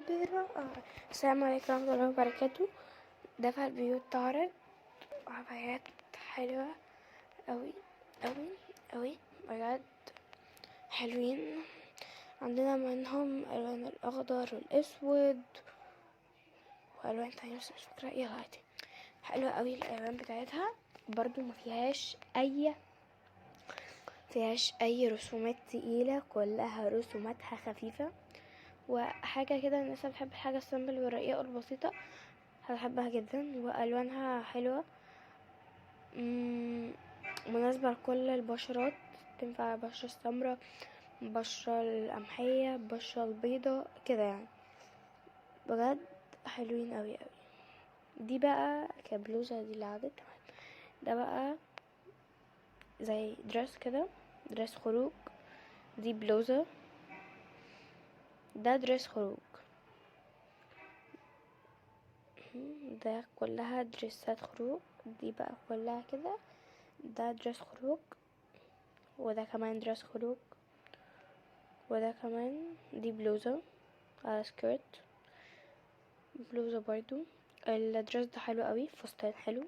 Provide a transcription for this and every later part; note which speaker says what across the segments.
Speaker 1: براءة. السلام عليكم ورحمة الله وبركاته. دفع البيوت تعرض عبايات حلوة اوي اوي اوي بجد حلوين. عندنا منهم الوان الاخضر والاسود والوان تانية بس مش فاكرة ايه غايتي. حلوة اوي الالوان بتاعتها، برضو مفيهاش اي رسومات تقيلة، كلها رسوماتها خفيفة وحاجة كده. الناس اللي بتحب الحاجة السمبل والرقيقة والبسيطة هتحبها جدا، والوانها حلوة مناسبة لكل البشرات، تنفع البشرة السمراء، البشرة القمحية، البشرة البيضة كده يعني. بجد حلوين اوي اوي. دي بقى كبلوزة، دي اللي عدت. ده بقى زي دريس كده، دريس خروج. دي بلوزة، ده دريس خروج. ده كلها دريسات خروج. دي بقى كلها كده، ده دريس خروج، وده كمان دريس خروج، وده كمان. دي بلوزة على سكيرت، بلوزة برضو. الدريس ده حلو قوي، فستان حلو.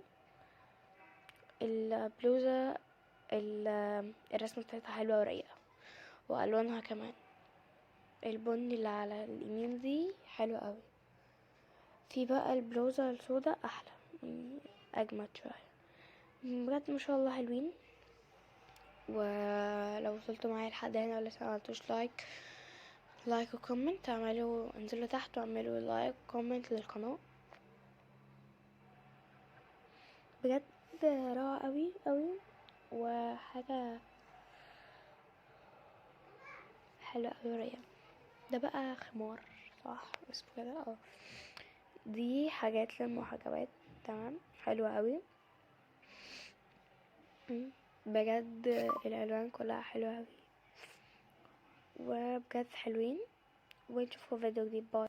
Speaker 1: البلوزة الرسمة بتاعتها حلوة ورقيقة، والوانها كمان. البني اللي على اليمين دي حلوة قوي. في بقى البلوزة السودا احلى، اجمد شوية. بجد ما شاء الله حلوين. ولو وصلتوا معايا لحد هنا ولسه معملتوش لايك وكومنت، انزلوا تحت واعملوا لايك وكومنت للقناة. بجد روعة قوي قوي، وحاجة حلوة قوي ورقيقة. ده بقى خمار صح اسمه كده. دي حاجات للمحجبات، تمام، حلوة قوي. بجد الالوان كلها حلوة قوي وبجد حلوين. ونشوفكم فيديو جديد. باي.